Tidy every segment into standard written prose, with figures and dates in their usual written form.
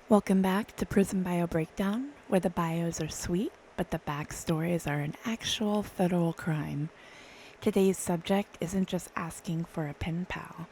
Welcome back to Prison Bio Breakdown, where the bios are sweet, but the backstories are an actual federal crime. Today's subject isn't just asking for a pen pal.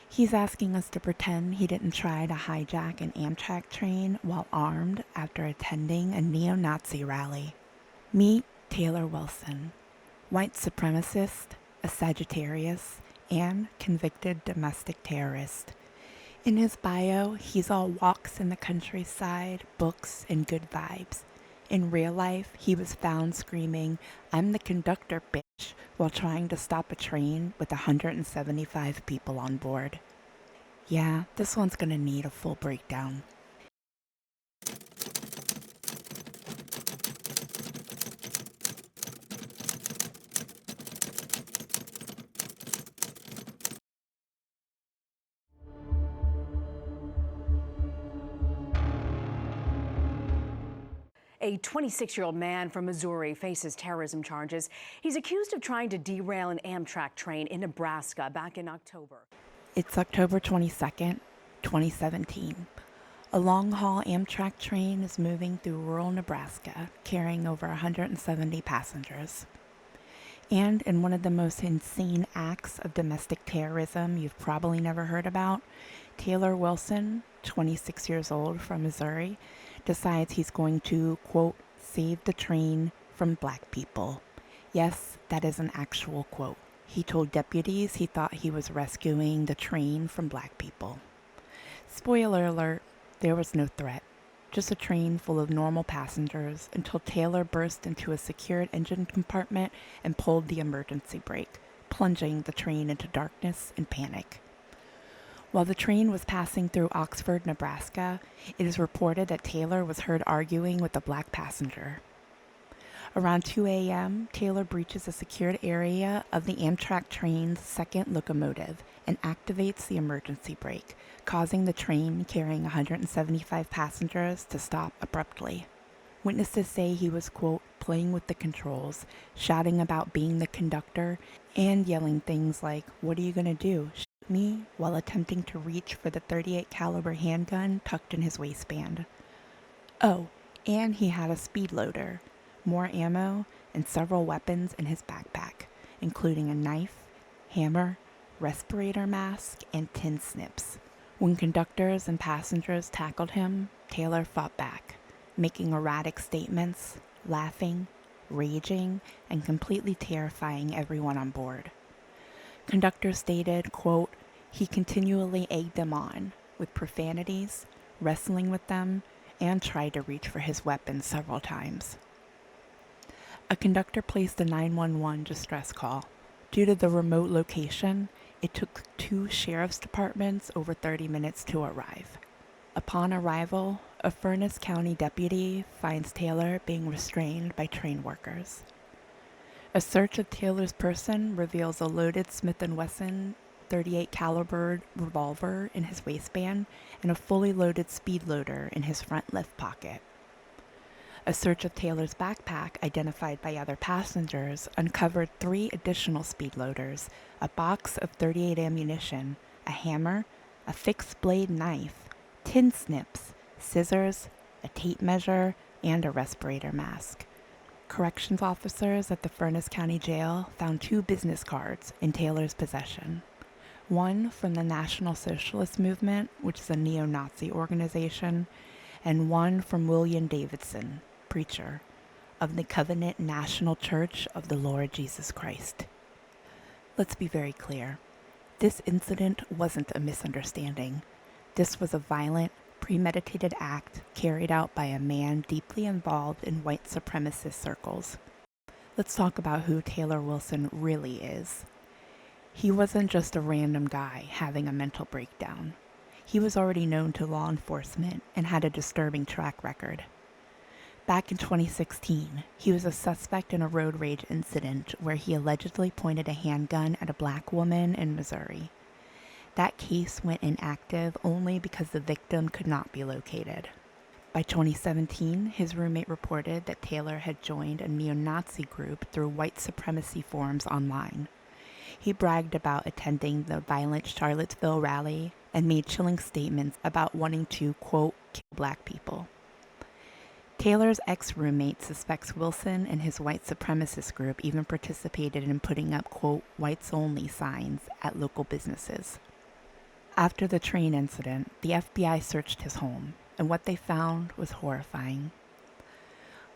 He's asking us to pretend he didn't try to hijack an Amtrak train while armed after attending a neo-Nazi rally. Meet Taylor Wilson, white supremacist, a Sagittarius, and convicted domestic terrorist. In his bio, he's all walks in the countryside, books, and good vibes. In real life, he was found screaming, "I'm the conductor, bitch," while trying to stop a train with 175 people on board. Yeah, this one's gonna need a full breakdown. A 26-year-old man from Missouri faces terrorism charges. He's accused of trying to derail an Amtrak train in Nebraska back in October. It's October 22nd, 2017. A long-haul Amtrak train is moving through rural Nebraska, carrying over 170 passengers. And in one of the most insane acts of domestic terrorism you've probably never heard about, Taylor Wilson, 26 years old from Missouri, decides he's going to, quote, save the train from black people. Yes, that is an actual quote. He told deputies he thought he was rescuing the train from black people. Spoiler alert, there was no threat. Just a train full of normal passengers until Taylor burst into a secured engine compartment and pulled the emergency brake, plunging the train into darkness and panic. While the train was passing through Oxford, Nebraska, it is reported that Taylor was heard arguing with a black passenger. Around 2 a.m., Taylor breaches a secured area of the Amtrak train's second locomotive and activates the emergency brake, causing the train carrying 175 passengers to stop abruptly. Witnesses say he was, quote, playing with the controls, shouting about being the conductor, and yelling things like, "What are you gonna do, shoot me?" while attempting to reach for the .38 caliber handgun tucked in his waistband. Oh, and he had a speed loader, more ammo, and several weapons in his backpack, including a knife, hammer, respirator mask, and tin snips. When conductors and passengers tackled him, Taylor fought back, making erratic statements, laughing, raging, and completely terrifying everyone on board. Conductors stated, quote, he continually egged them on with profanities, wrestling with them, and tried to reach for his weapon several times. A conductor placed a 911 distress call. Due to the remote location, it took 2 sheriff's departments over 30 minutes to arrive. Upon arrival, a Furness County deputy finds Taylor being restrained by train workers. A search of Taylor's person reveals a loaded Smith & Wesson .38 caliber revolver in his waistband and a fully loaded speed loader in his front left pocket. A search of Taylor's backpack, identified by other passengers, uncovered 3 additional speed loaders, a box of .38 ammunition, a hammer, a fixed blade knife, tin snips, scissors, a tape measure, and a respirator mask. Corrections officers at the Furness County Jail found 2 business cards in Taylor's possession. One from the National Socialist Movement, which is a neo-Nazi organization, and one from William Davidson, preacher, of the Covenant National Church of the Lord Jesus Christ. Let's be very clear. This incident wasn't a misunderstanding. This was a violent, premeditated act carried out by a man deeply involved in white supremacist circles. Let's talk about who Taylor Wilson really is. He wasn't just a random guy having a mental breakdown. He was already known to law enforcement and had a disturbing track record. Back in 2016, he was a suspect in a road rage incident where he allegedly pointed a handgun at a black woman in Missouri. That case went inactive only because the victim could not be located. By 2017, his roommate reported that Taylor had joined a neo-Nazi group through white supremacy forums online. He bragged about attending the violent Charlottesville rally and made chilling statements about wanting to, quote, kill black people. Taylor's ex-roommate suspects Wilson and his white supremacist group even participated in putting up, quote, whites-only signs at local businesses. After the train incident, the FBI searched his home, and what they found was horrifying.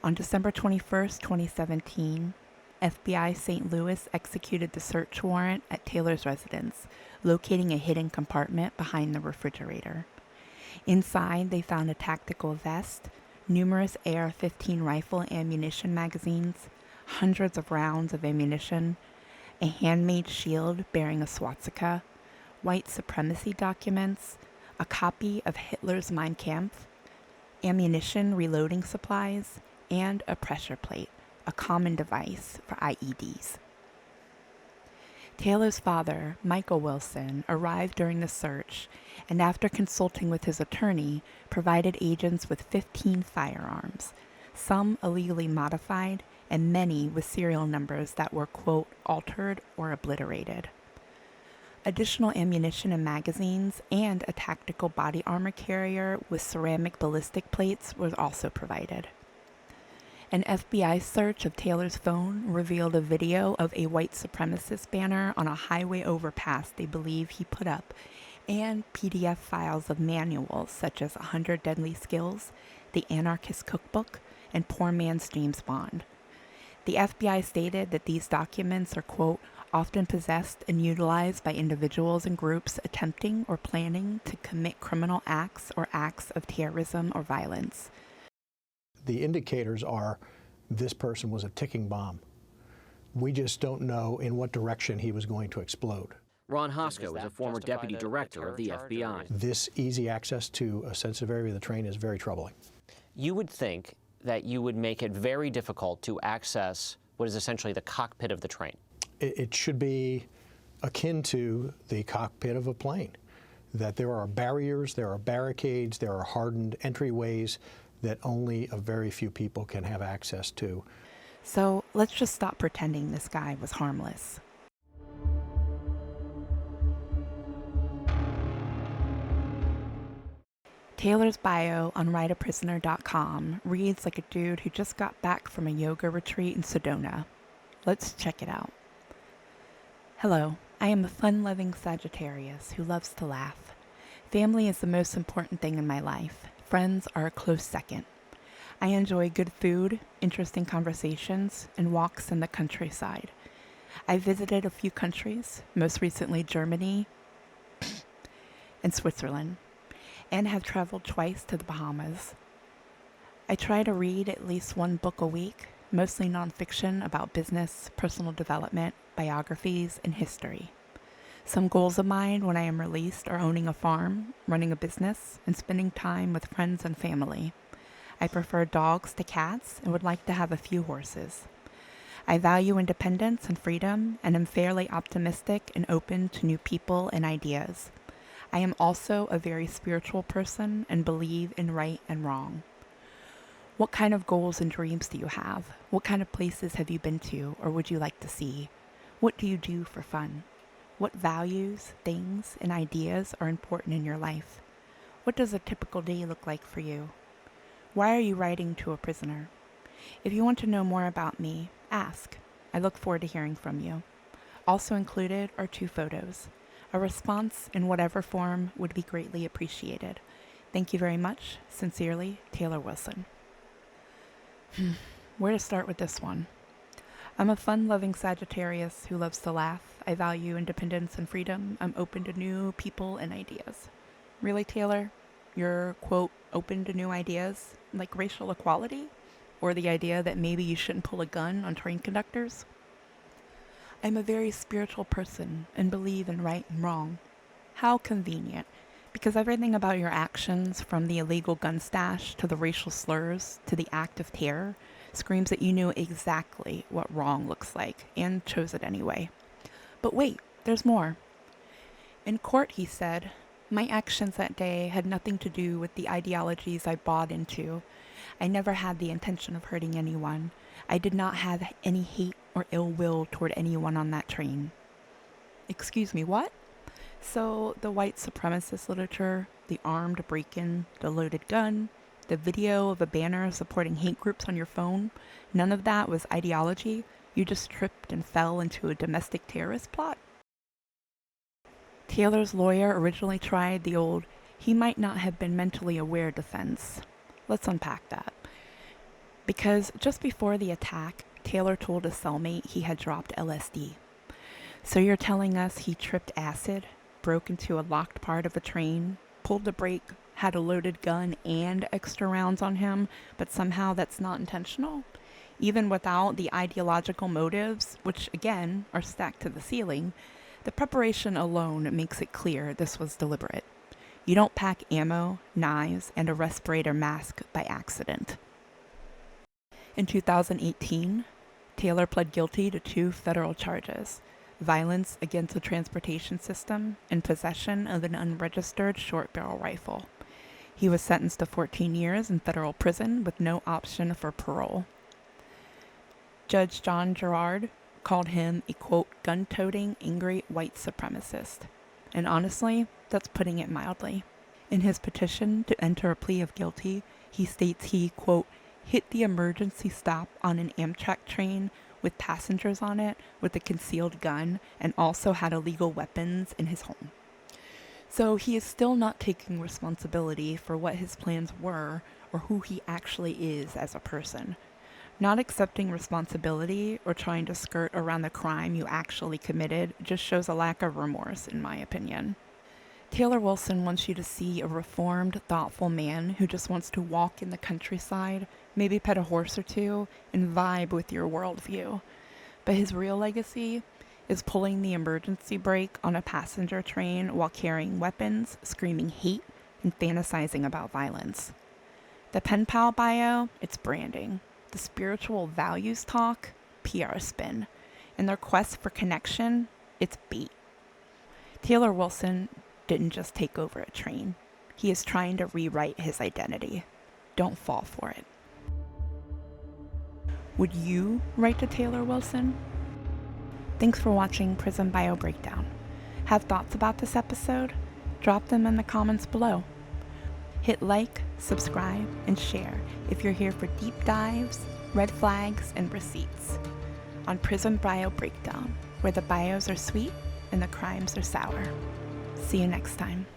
On December 21, 2017, FBI St. Louis executed the search warrant at Taylor's residence, locating a hidden compartment behind the refrigerator. Inside, they found a tactical vest, numerous AR-15 rifle ammunition magazines, hundreds of rounds of ammunition, a handmade shield bearing a swastika, white supremacy documents, a copy of Hitler's Mein Kampf, ammunition reloading supplies, and a pressure plate, a common device for IEDs. Taylor's father, Michael Wilson, arrived during the search and after consulting with his attorney, provided agents with 15 firearms, some illegally modified and many with serial numbers that were, quote, altered or obliterated. Additional ammunition and magazines and a tactical body armor carrier with ceramic ballistic plates was also provided. An FBI search of Taylor's phone revealed a video of a white supremacist banner on a highway overpass they believe he put up, and PDF files of manuals such as 100 Deadly Skills, The Anarchist Cookbook, and Poor Man's James Bond. The FBI stated that these documents are, quote, often possessed and utilized by individuals and groups attempting or planning to commit criminal acts or acts of terrorism or violence. The indicators are this person was a ticking bomb. We just don't know in what direction he was going to explode. Ron Hosko is a former deputy director of the FBI. This easy access to a sensitive area of the train is very troubling. You would think that you would make it very difficult to access what is essentially the cockpit of the train. It should be akin to the cockpit of a plane, that there are barriers, there are barricades, there are hardened entryways that only a very few people can have access to. So let's just stop pretending this guy was harmless. Taylor's bio on WriteAPrisoner.com reads like a dude who just got back from a yoga retreat in Sedona. Let's check it out. Hello, I am a fun-loving Sagittarius who loves to laugh. Family is the most important thing in my life. Friends are a close second. I enjoy good food, interesting conversations, and walks in the countryside. I visited a few countries, most recently Germany and Switzerland, and have traveled twice to the Bahamas. I try to read at least one book a week, mostly nonfiction about business, personal development, biographies, and history. Some goals of mine when I am released are owning a farm, running a business, and spending time with friends and family. I prefer dogs to cats and would like to have a few horses. I value independence and freedom and am fairly optimistic and open to new people and ideas. I am also a very spiritual person and believe in right and wrong. What kind of goals and dreams do you have? What kind of places have you been to or would you like to see? What do you do for fun? What values, things, and ideas are important in your life? What does a typical day look like for you? Why are you writing to a prisoner? If you want to know more about me, ask. I look forward to hearing from you. Also included are 2 photos. A response in whatever form would be greatly appreciated. Thank you very much. Sincerely, Taylor Wilson. Where to start with this one? I'm a fun-loving Sagittarius who loves to laugh. I value independence and freedom. I'm open to new people and ideas. Really, Taylor? You're, quote, open to new ideas? Like racial equality? Or the idea that maybe you shouldn't pull a gun on train conductors? I'm a very spiritual person and believe in right and wrong. How convenient. Because everything about your actions, from the illegal gun stash to the racial slurs to the act of terror, screams that you knew exactly what wrong looks like and chose it anyway. But wait, there's more. In court, he said, my actions that day had nothing to do with the ideologies I bought into. I never had the intention of hurting anyone. I did not have any hate or ill will toward anyone on that train. Excuse me, what? So the white supremacist literature, the armed break-in, the loaded gun, the video of a banner supporting hate groups on your phone, none of that was ideology. You just tripped and fell into a domestic terrorist plot? Taylor's lawyer originally tried the old, he might not have been mentally aware defense. Let's unpack that. Because just before the attack, Taylor told a cellmate he had dropped LSD. So you're telling us he tripped acid, broke into a locked part of a train, pulled the brake, had a loaded gun and extra rounds on him, but somehow that's not intentional? Even without the ideological motives, which again are stacked to the ceiling, the preparation alone makes it clear this was deliberate. You don't pack ammo, knives, and a respirator mask by accident. In 2018, Taylor pled guilty to 2 federal charges: violence against the transportation system and possession of an unregistered short-barrel rifle. He was sentenced to 14 years in federal prison with no option for parole. Judge John Gerard called him a, quote, gun-toting, angry white supremacist. And honestly, that's putting it mildly. In his petition to enter a plea of guilty, he states he, quote, hit the emergency stop on an Amtrak train with passengers on it with a concealed gun and also had illegal weapons in his home. So he is still not taking responsibility for what his plans were or who he actually is as a person. Not accepting responsibility or trying to skirt around the crime you actually committed just shows a lack of remorse, in my opinion. Taylor Wilson wants you to see a reformed, thoughtful man who just wants to walk in the countryside, maybe pet a horse or two, and vibe with your worldview. But his real legacy is pulling the emergency brake on a passenger train while carrying weapons, screaming hate, and fantasizing about violence. The pen pal bio, it's branding. The spiritual values talk, PR spin. And their quest for connection, it's bait. Taylor Wilson didn't just take over a train. He is trying to rewrite his identity. Don't fall for it. Would you write to Taylor Wilson? Thanks for watching Prism Bio Breakdown. Have thoughts about this episode? Drop them in the comments below. Hit like, subscribe, and share if you're here for deep dives, red flags, and receipts on Prism Bio Breakdown, where the bios are sweet and the crimes are sour. See you next time.